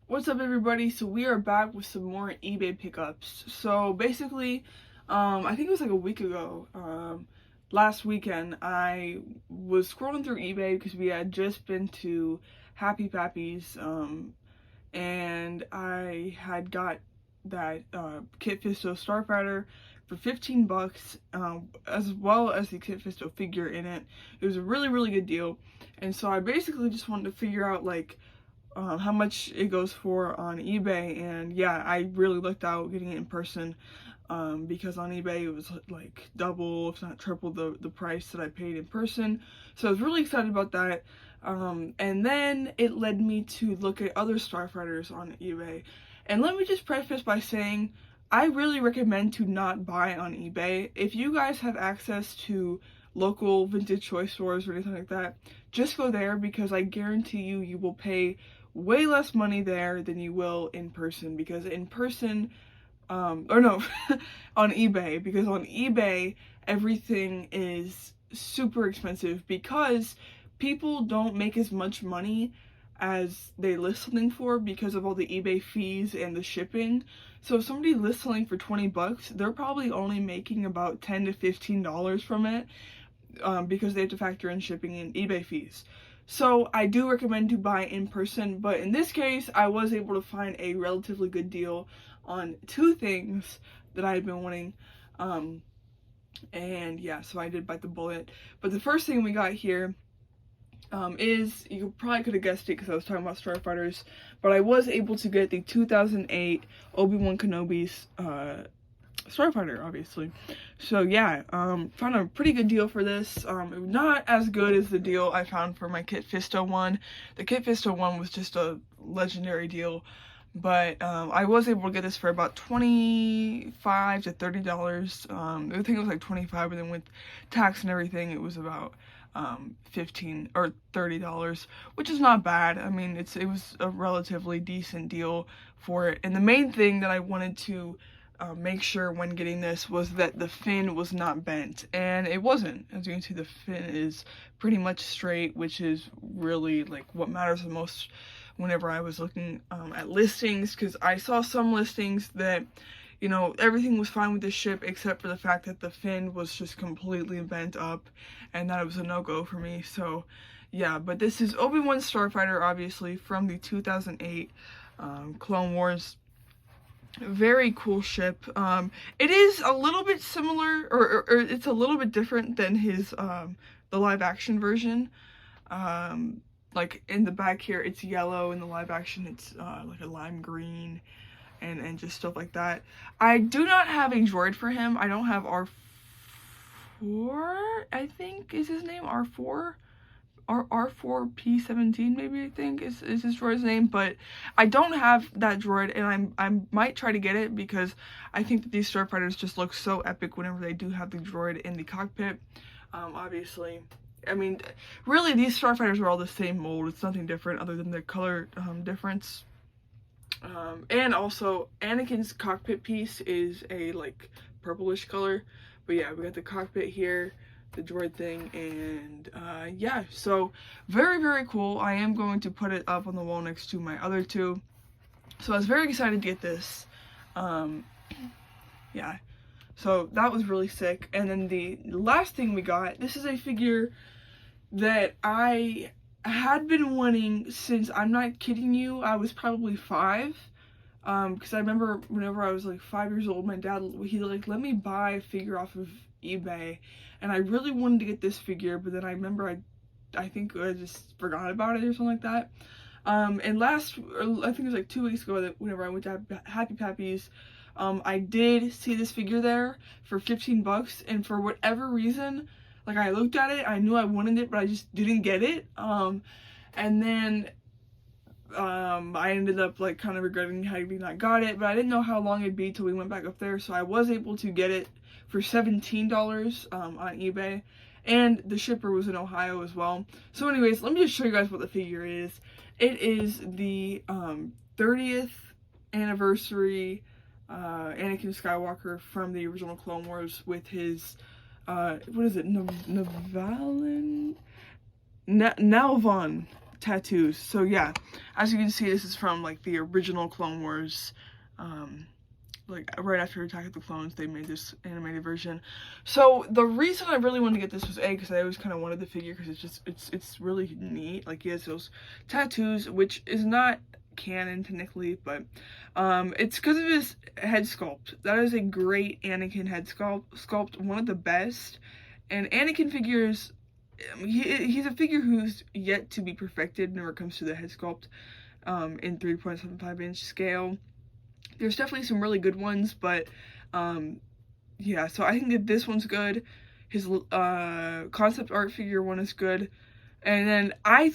What's up, everybody? So we are back with some more eBay pickups. So basically, I think it was like a week ago, last weekend, I was scrolling through eBay because we had just been to Happy Pappy's, and I had got that Kit Fisto Starfighter for 15 bucks, as well as the Kit Fisto figure in it. It was a really, really good deal, and so I basically just wanted to figure out like how much it goes for on eBay. And yeah, I really looked out getting it in person, because on eBay it was like double if not triple the price that I paid in person. So I was really excited about that. And then it led me to look at other Starfighters on eBay. And let me just preface by saying I really recommend to not buy on eBay. If you guys have access to local vintage toy stores or anything like that, just go there, because I guarantee you will pay way less money there than you will in person. Because in person, or no, on eBay, because on eBay everything is super expensive because people don't make as much money as they list something for because of all the eBay fees and the shipping. So if somebody lists something for 20 bucks, they're probably only making about $10 to $15 from it, because they have to factor in shipping and eBay fees. So I do recommend to buy in person, but in this case, I was able to find a relatively good deal on two things that I had been wanting. And yeah, so I did bite the bullet. But the first thing we got here, is, you probably could have guessed it because I was talking about Starfighters, but I was able to get the 2008 Obi-Wan Kenobi's Starfighter, obviously. So yeah, found a pretty good deal for this. Not as good as the deal I found for my Kit Fisto one. The Kit Fisto one was just a legendary deal, but I was able to get this for about $25 to $30. I think it was like 25, but then with tax and everything, it was about $15 or $30, which is not bad. I mean, it was a relatively decent deal for it. And the main thing that I wanted to make sure when getting this was that the fin was not bent, and it wasn't. As you can see, the fin is pretty much straight, which is really like what matters the most whenever I was looking at listings, because I saw some listings that, you know, everything was fine with the ship except for the fact that the fin was just completely bent up, and that was a no-go for me. So yeah, but this is Obi-Wan Starfighter, obviously from the 2008 Clone Wars. Very cool ship. It is a little bit similar, or it's a little bit different than his the live action version. Like in the back here it's yellow, in the live action it's like a lime green, and just stuff like that. I do not have a droid for him. I don't have R4, I think is his name, R4. R4P17 maybe, I think is his droid's name, but I don't have that droid, and I might try to get it because I think that these Starfighters just look so epic whenever they do have the droid in the cockpit. Obviously, I mean, really these Starfighters are all the same mold. It's nothing different other than the color difference. And also Anakin's cockpit piece is a like purplish color. But yeah, we got the cockpit here, the droid thing, and yeah, so very, very cool. I am going to put it up on the wall next to my other two. So I was very excited to get this. Yeah, so that was really sick. And then the last thing we got, this is a figure that I had been wanting since, I'm not kidding you, I was probably 5. Because I remember whenever I was like 5 years old, my dad, he like let me buy a figure off of eBay, and I really wanted to get this figure, but then I remember I think I just forgot about it or something like that. And I think it was like 2 weeks ago, that whenever I went to Happy Pappy's, I did see this figure there for 15 bucks, and for whatever reason, like I looked at it, I knew I wanted it, but I just didn't get it. And then I ended up like kind of regretting having not got it, but I didn't know how long it'd be till we went back up there, so I was able to get it for $17 on eBay, and the shipper was in Ohio as well. So anyways, let me just show you guys what the figure is. It is the 30th anniversary Anakin Skywalker from the original Clone Wars with his what is it, Nalvan? tattoos. So yeah, as you can see, this is from like the original Clone Wars. Like right after Attack of the Clones, they made this animated version. So the reason I really wanted to get this was because I always kind of wanted the figure because it's really neat. Like he has those tattoos, which is not canon technically, but it's because of his head sculpt. That is a great Anakin head sculpt, one of the best. And Anakin figures, he's a figure who's yet to be perfected whenever it comes to the head sculpt in 3.75 inch scale. There's definitely some really good ones, but yeah, so I think that this one's good. His concept art figure one is good. And then I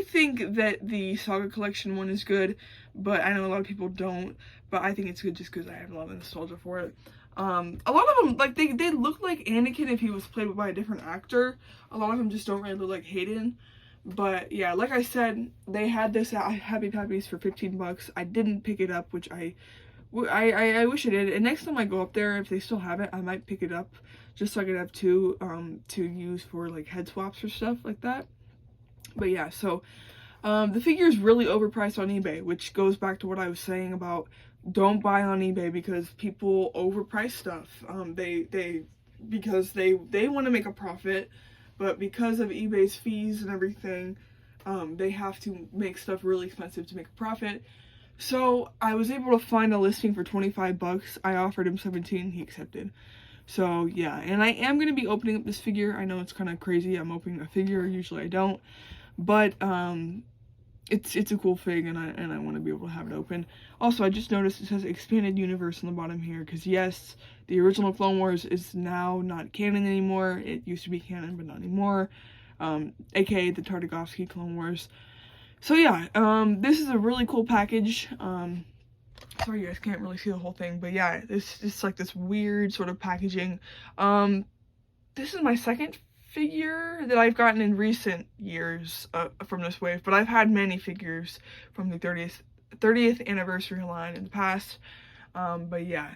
think that the Saga Collection one is good, but I know a lot of people don't. But I think it's good just because I have a lot of nostalgia for it. A lot of them, like, they look like Anakin if he was played by a different actor. A lot of them just don't really look like Hayden. But yeah, like I said, they had this at Happy Pappy's for 15 bucks. I didn't pick it up, which I wish I did. And next time I go up there, if they still have it, I might pick it up just so I could have two to use for like head swaps or stuff like that. But yeah, so the figure is really overpriced on eBay, which goes back to what I was saying about don't buy on eBay because people overprice stuff. Because they want to make a profit, but because of eBay's fees and everything, they have to make stuff really expensive to make a profit. So I was able to find a listing for 25 bucks. I offered him 17, he accepted. So yeah, and I am going to be opening up this figure. I know it's kind of crazy, I'm opening a figure, usually I don't. But it's a cool fig, and I want to be able to have it open. Also, I just noticed it says Expanded Universe on the bottom here, because yes, the original Clone Wars is now not canon anymore. It used to be canon, but not anymore. AKA the Tartakovsky Clone Wars. So yeah, this is a really cool package. Sorry you guys can't really see the whole thing, but yeah, it's like this weird sort of packaging. This is my second figure that I've gotten in recent years from this wave, but I've had many figures from the 30th anniversary line in the past. But yeah,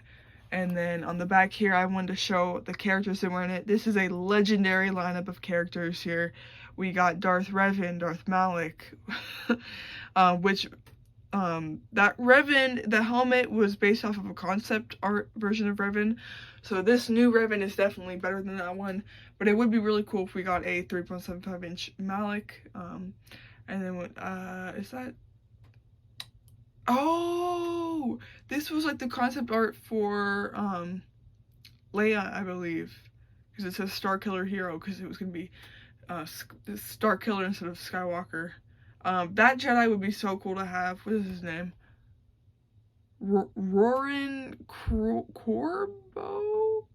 and then on the back here, I wanted to show the characters that were in it. This is a legendary lineup of characters here. We got Darth Revan, Darth Malak, which that Revan, the helmet was based off of a concept art version of Revan. So this new Revan is definitely better than that one. But it would be really cool if we got a 3.75 inch Malak. And then is that? Oh, this was like the concept art for Leia, I believe, because it says Star Killer Hero, because it was gonna be Star Killer instead of Skywalker. That Jedi would be so cool to have. What is his name? Roran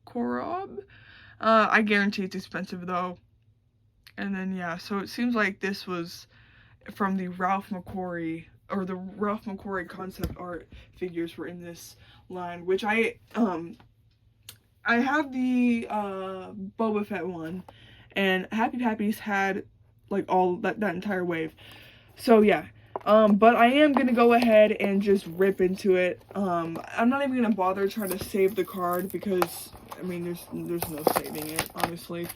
Korob? I guarantee it's expensive though. And then yeah, so it seems like this was from the Ralph McQuarrie, or the Ralph McQuarrie concept art figures were in this line, which I have the Boba Fett one, and Happy Pappy's had like all that entire wave. So yeah, but I am gonna go ahead and just rip into it. I'm not even gonna bother trying to save the card because I mean there's no saving it, honestly.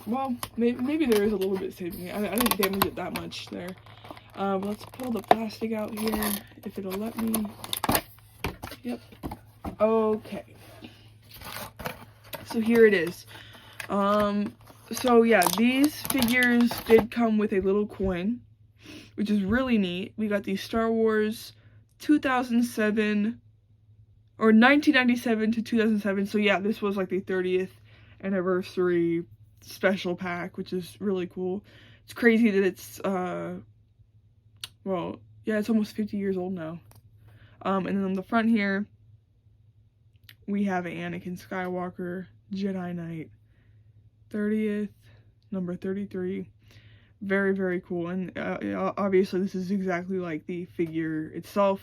Well, maybe there is a little bit saving it. I didn't damage it that much there. Let's pull the plastic out here if it'll let me. Yep. Okay. So here it is. So yeah, these figures did come with a little coin, which is really neat. We got the Star Wars 2007 or 1997 to 2007. So yeah, this was like the 30th anniversary special pack, which is really cool. It's crazy that it's well, yeah, it's almost 50 years old now. And then on the front here we have an Anakin Skywalker Jedi Knight 30th, number 33. Very, very cool. And obviously this is exactly like the figure itself,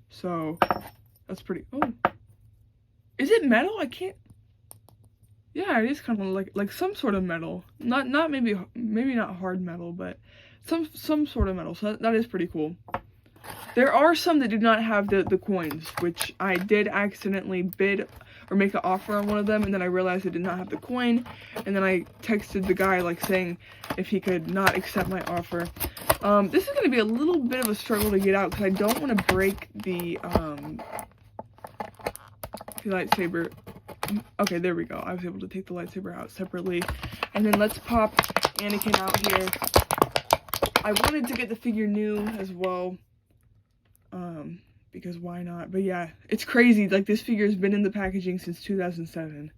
so that's pretty. Oh, is it metal? I can't. Yeah, it is kind of like some sort of metal. Not maybe not hard metal, but some sort of metal. So that is pretty cool. There are some that do not have the coins, which I did accidentally bid or make an offer on one of them, and then I realized I did not have the coin, and then I texted the guy like saying if he could not accept my offer. This is going to be a little bit of a struggle to get out because I don't want to break the lightsaber. Okay, there we go. I was able to take the lightsaber out separately. And then let's pop Anakin out here. I wanted to get the figure new as well. Because why not? But yeah, it's crazy. Like, this figure has been in the packaging since 2007.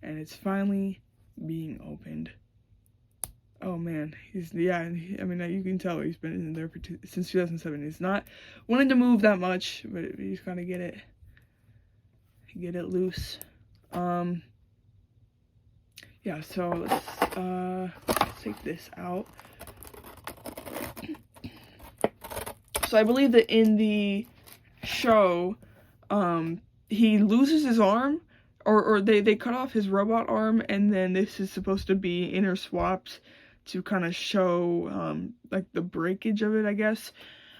And it's finally being opened. Oh man, yeah, I mean, you can tell he's been in there since 2007. He's not wanting to move that much, but he's gotta get it loose. Yeah, so let's take this out. So I believe that in the show, he loses his arm, or they cut off his robot arm, and then this is supposed to be interswapped to kind of show, like, the breakage of it, I guess.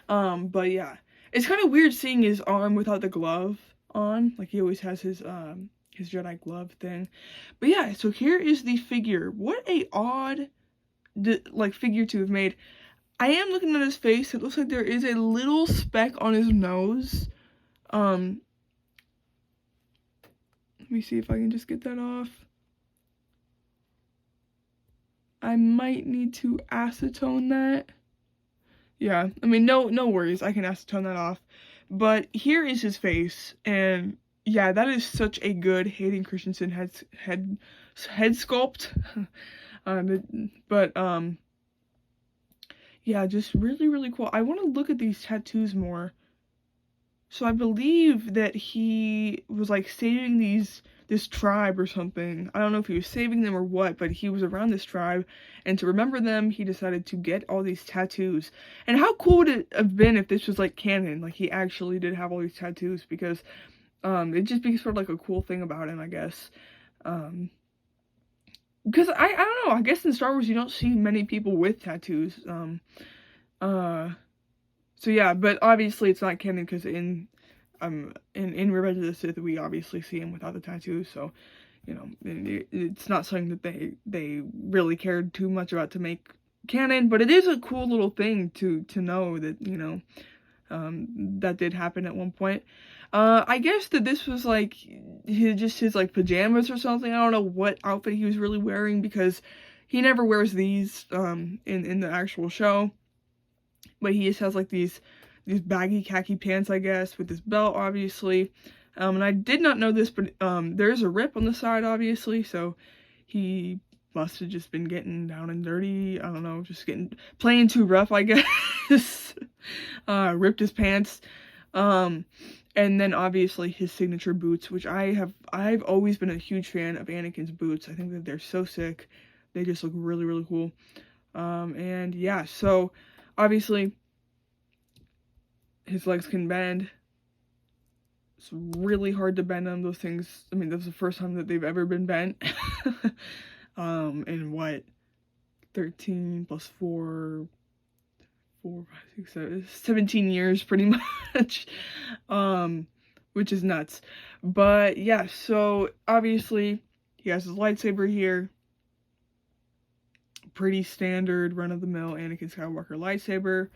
But yeah, it's kind of weird seeing his arm without the glove on. Like, he always has his Jedi glove thing. But yeah, so here is the figure. What a odd, like, figure to have made. I am looking at his face. It looks like there is a little speck on his nose. Let me see if I can just get that off. I might need to acetone that. Yeah, I mean, no worries. I can acetone that off. But here is his face, and yeah, that is such a good Hayden Christensen head sculpt. Yeah, just really cool. I want to look at these tattoos more. So I believe that he was like saving this tribe or something. I don't know if he was saving them or what, but he was around this tribe, and to remember them, he decided to get all these tattoos. And how cool would it have been if this was like canon, like he actually did have all these tattoos, because it'd just be sort of like a cool thing about him, I guess. Because I don't know, I guess in Star Wars you don't see many people with tattoos. So yeah, but obviously it's not canon because in Revenge of the Sith we obviously see him without the tattoos, so you know, it's not something that they really cared too much about to make canon, but it is a cool little thing to know that, you know, that did happen at one point. I guess that this was like his like pajamas or something. I don't know what outfit he was really wearing because he never wears these in the actual show. But he just has like these baggy khaki pants, I guess, with this belt, obviously. And I did not know this, but there is a rip on the side, obviously, so he must have just been getting down and dirty. I don't know, just playing too rough, I guess. Ripped his pants. And then obviously his signature boots, which I've always been a huge fan of Anakin's boots. I think that they're so sick. They just look really cool. And yeah, so obviously his legs can bend. It's really hard to bend them. Those things, I mean, that's the first time that they've ever been bent. In what, 13 plus 4, 5, 6, 7, 17 years pretty much. Which is nuts. But yeah, so obviously he has his lightsaber here. Pretty standard run-of-the-mill Anakin Skywalker lightsaber.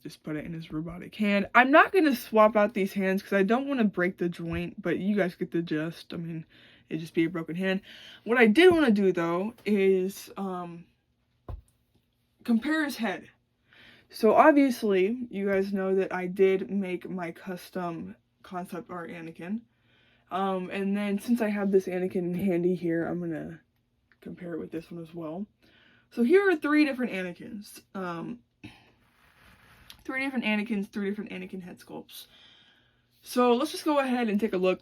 Just put it in his robotic hand. I'm not gonna swap out these hands because I don't want to break the joint, but you guys get the gist. I mean, it'd just be a broken hand. What I did want to do though is compare his head. So obviously, you guys know that I did make my custom concept art Anakin. And then since I have this Anakin handy here, I'm gonna compare it with this one as well. So here are 3 different Anakins. 3 different Anakins, 3 different Anakin head sculpts. So let's just go ahead and take a look.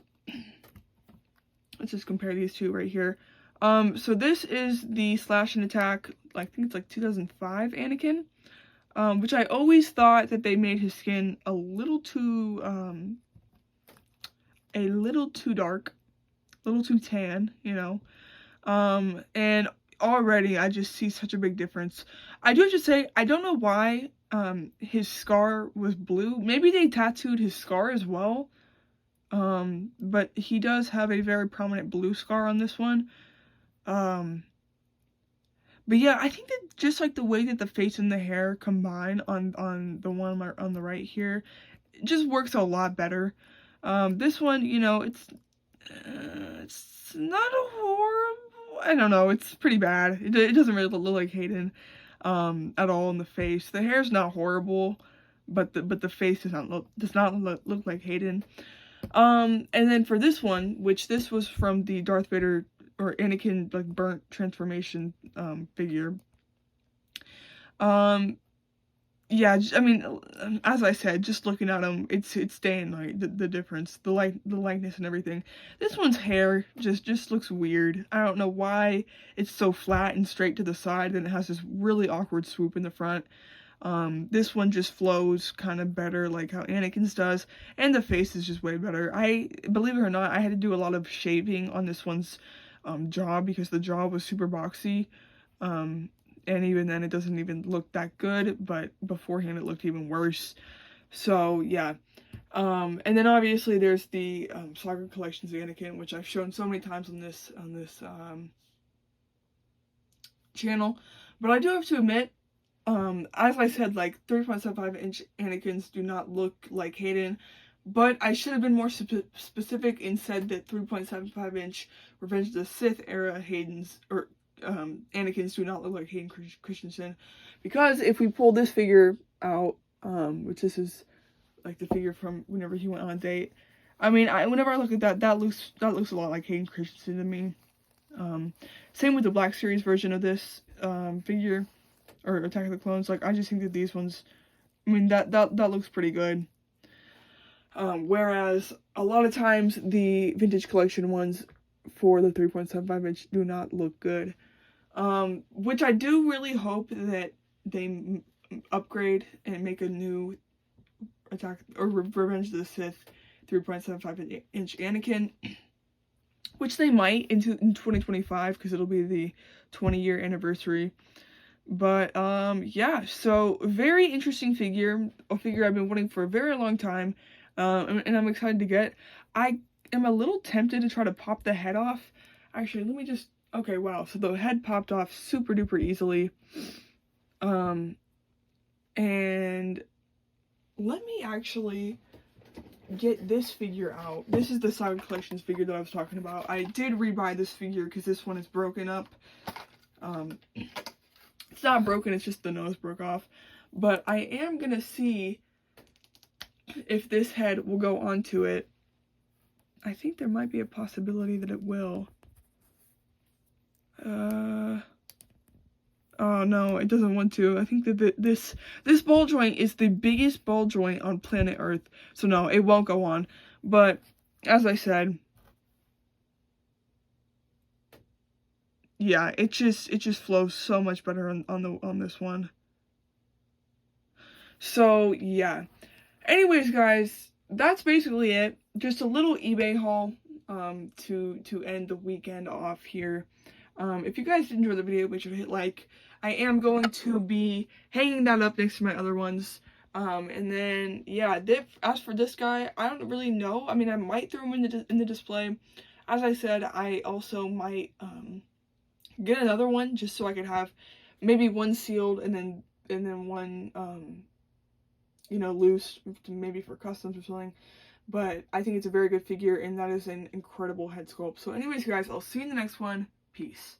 Let's just compare these 2 right here. So this is the Slash and Attack, I think it's like 2005 Anakin. Which I always thought that they made his skin a little too dark, a little too tan, you know. And already I just see such a big difference. I do have to say, I don't know why his scar was blue. Maybe they tattooed his scar as well. But he does have a very prominent blue scar on this one. But yeah, I think that just like the way that the face and the hair combine on the one on the right here, it just works a lot better. This one, you know, it's not a horrible, I don't know, it's pretty bad. It doesn't really look like Hayden at all in the face. The hair's not horrible, but the face does not look like Hayden. And then for this one, which this was from the Darth Vader or Anakin like burnt transformation figure. Yeah, I mean, as I said, just looking at him, it's day and night, the difference, the likeness and everything. This one's hair just looks weird. I don't know why it's so flat and straight to the side, and it has this really awkward swoop in the front. This one just flows kind of better, like how Anakin's does, and the face is just way better. Believe it or not, I had to do a lot of shaving on this one's jaw because the jaw was super boxy. And even then it doesn't even look that good, but beforehand it looked even worse. So yeah. And then obviously there's the Saga Collections of Anakin, which I've shown so many times on this channel. But I do have to admit, as I said, like 3.75-inch Anakins do not look like Hayden, but I should have been more specific and said that 3.75-inch Revenge of the Sith era Hayden's, or Anakins do not look like Hayden Christensen, because if we pull this figure out, which this is like the figure from whenever he went on a date, I mean, whenever I look at that, that looks a lot like Hayden Christensen to me. Same with the Black Series version of this figure, or Attack of the Clones. Like, I just think that these ones, I mean, that looks pretty good. Whereas a lot of times the vintage collection ones for the 3.75-inch do not look good. Which I do really hope that they upgrade and make a new Attack or Revenge of the Sith 3.75-inch Anakin, which they might in 2025 because it'll be the 20-year anniversary. But yeah, so very interesting figure, a figure I've been wanting for a very long time, and I'm excited to get. I am a little tempted to try to pop the head off. Actually, let me just, okay, wow, so the head popped off super duper easily. And let me actually get this figure out. This is the Saga Collections figure that I was talking about. I did rebuy this figure because this one is broken up. It's not broken, it's just the nose broke off. But I am gonna see if this head will go onto it. I think there might be a possibility that it will. Oh no, it doesn't want to. I think that this ball joint is the biggest ball joint on planet Earth. So no, it won't go on. But as I said, yeah, it just flows so much better on this one. So yeah. Anyways, guys, that's basically it. Just a little eBay haul to end the weekend off here. If you guys enjoyed the video, make sure to hit like. I am going to be hanging that up next to my other ones. And then, yeah, as for this guy, I don't really know. I mean, I might throw him in the display. As I said, I also might get another one just so I could have maybe one sealed and then one you know, loose, maybe for customs or something. But I think it's a very good figure, and that is an incredible head sculpt. So anyways, guys, I'll see you in the next one. Peace.